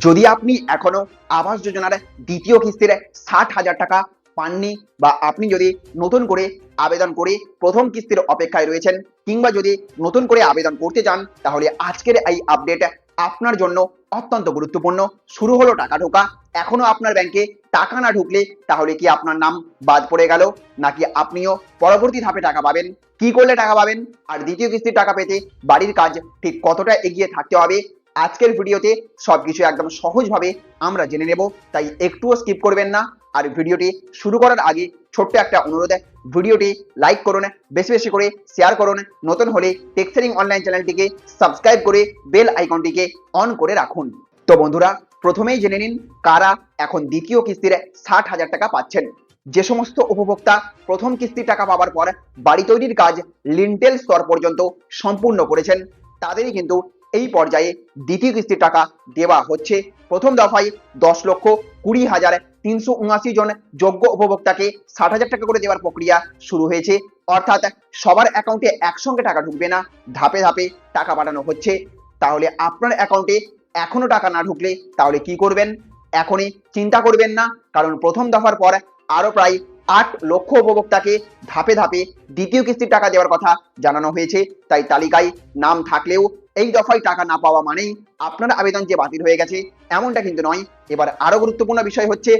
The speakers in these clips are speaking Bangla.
যদি আপনি এখনো আবাস যোজনার দ্বিতীয় কিস্তির 60,000 টাকা পাননি, বা আপনি যদি নতুন করে আবেদন করে প্রথম কিস্তির অপেক্ষায় রয়েছেন, কিংবা যদি নতুন করে আবেদন করতে চান, তাহলে আজকের এই আপডেট আপনার জন্য অত্যন্ত গুরুত্বপূর্ণ। শুরু হলো টাকা ঢোকা। এখনো আপনার ব্যাংকে টাকা না ঢুকলে তাহলে কি আপনার নাম বাদ পড়ে গেল, নাকি আপনিও পরবর্তী ধাপে টাকা পাবেন, কি করলে টাকা পাবেন, আর দ্বিতীয় কিস্তির টাকা পেতে বাড়ির কাজ ঠিক কতটা এগিয়ে থাকতে হবে, আজকের ভিডিওতে সবকিছু একদম সহজভাবে আমরা জেনে নেব। তাই একটুও স্কিপ করবেন না। আর ভিডিওটি শুরু করার আগে ছোট্ট একটা অনুরোধ, ভিডিওটি লাইক করুন, বেশি বেশি করে শেয়ার করুন, নতুন হলে টেক্সেরিং অনলাইন চ্যানেলটিকে সাবস্ক্রাইব করে বেল আইকনটিকে অন করে রাখুন। তো বন্ধুরা, প্রথমেই জেনে নিন কারা এখন দ্বিতীয় কিস্তির 60,000 টাকা পাচ্ছেন। যে সমস্ত উপভোক্তা প্রথম কিস্তির টাকা পাওয়ার পর বাড়ি তৈরির কাজ লিন্টেল স্তর পর্যন্ত সম্পূর্ণ করেছেন, তাদেরই কিন্তু এই পর্যায়ে দ্বিতীয় কিস্তির টাকা দেওয়া হচ্ছে। প্রথম দফায় 10,20,379 জন যোগ্য উপভোক্তাকে 60,000 টাকা করে দেওয়ার প্রক্রিয়া শুরু হয়েছে। অর্থাৎ সবার অ্যাকাউন্টে একসঙ্গে টাকা ঢুকবে না, ধাপে ধাপে টাকা পাঠানো হচ্ছে। তাহলে আপনার অ্যাকাউন্টে এখনো টাকা না ঢুকলে তাহলে কি করবেন? এখনই চিন্তা করবেন না, কারণ প্রথম দফার পর আরো প্রায় 8 লক্ষ উপভোক্তাকে ধাপে ধাপে দ্বিতীয় কিস্তির টাকা দেওয়ার কথা জানানো হয়েছে। তাই তালিকায় নাম থাকলেও এই দফায় টাকা না পাওয়া মানেই আপনার আবেদন যে বাতিল হয়ে গেছে, এমনটা কিন্তু নয়। এবার আরো গুরুত্বপূর্ণ বিষয় হচ্ছে,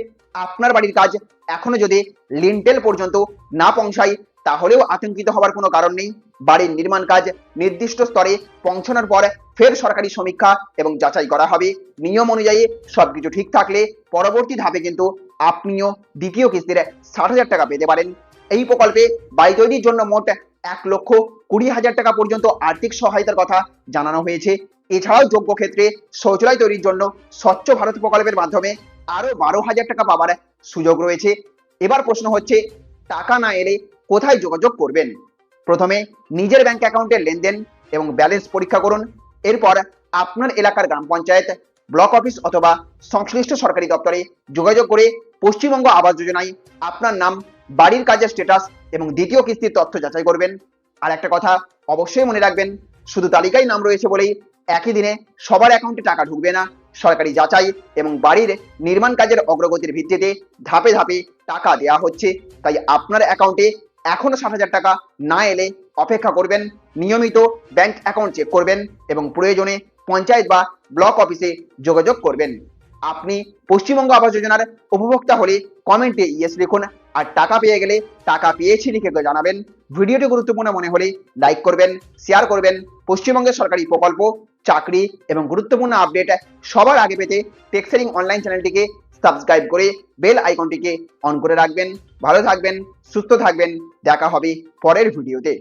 আপনার বাড়ির কাজ এখনো যদি লিন্টেল পর্যন্ত না পৌঁছায়, তাহলেও আতঙ্কিত হওয়ার কোনো কারণ নেই। বাড়ির নির্মাণ কাজ নির্দিষ্ট স্তরে পৌঁছানোর পর ফের সরকারি সমীক্ষা এবং যাচাই করা হবে। নিয়ম অনুযায়ী সবকিছু ঠিক থাকলে পরবর্তী ধাপে কিন্তু আপনিও দ্বিতীয় কিস্তির 60,000 টাকা পেতে পারেন। এই প্রকল্পে বাড়ি তৈরির জন্য মোট 1,20,000 টাকা পর্যন্ত আর্থিক সহায়তার কথা জানানো হয়েছে। এছাড়াও যোগ্য ক্ষেত্রে শৌচালয় তৈরির জন্য স্বচ্ছ ভারত প্রকল্পের মাধ্যমে আরো 12,000 টাকা পাওয়ার সুযোগ রয়েছে। এবার প্রশ্ন হচ্ছে, টাকা না এলে কোথায় যোগাযোগ করবেন? প্রথমে নিজের ব্যাংক অ্যাকাউন্টের লেনদেন এবং ব্যালেন্স পরীক্ষা করুন। এরপর আপনার এলাকার গ্রাম পঞ্চায়েত, ব্লক অফিস অথবা সংশ্লিষ্ট সরকারি দপ্তরে যোগাযোগ করে পশ্চিমবঙ্গ আবাস যোজনায় আপনার নাম, বাড়ির কাজের স্ট্যাটাস এবং দ্বিতীয় কিস্তির তথ্য যাচাই করবেন। আর একটা কথা অবশ্যই মনে রাখবেন, শুধু তালিকায় নাম রয়েছে বলেই একই দিনে সবার অ্যাকাউন্টে টাকা ঢুকবে না। সরকারি যাচাই এবং বাড়ির নির্মাণ কাজের অগ্রগতির ভিত্তিতে ধাপে ধাপে টাকা দেওয়া হচ্ছে। তাই আপনার অ্যাকাউন্টে এখনো 60,000 টাকা না এলে অপেক্ষা করবেন, নিয়মিত ব্যাংক অ্যাকাউন্ট চেক করবেন এবং প্রয়োজনে পঞ্চায়েত বা ব্লক অফিসে যোগাযোগ করবেন। আপনি পশ্চিমবঙ্গ আবাস যোজনার উপভোক্তা হলে কমেন্টে ইয়েস লিখুন, আর টাকা পেয়ে গেলে টাকা পেয়েছি লিখে জানাবেন। ভিডিওটি গুরুত্বপূর্ণ মনে হলে লাইক করবেন, শেয়ার করবেন। পশ্চিমবঙ্গের সরকারি প্রকল্প, চাকরি এবং গুরুত্বপূর্ণ আপডেট সবার আগে পেতে টেক্সেরিং অনলাইন চ্যানেলটিকে সাবস্ক্রাইব করে বেল আইকনটিকে অন করে রাখবেন। ভালো থাকবেন, সুস্থ থাকবেন, দেখা হবে পরের ভিডিওতে।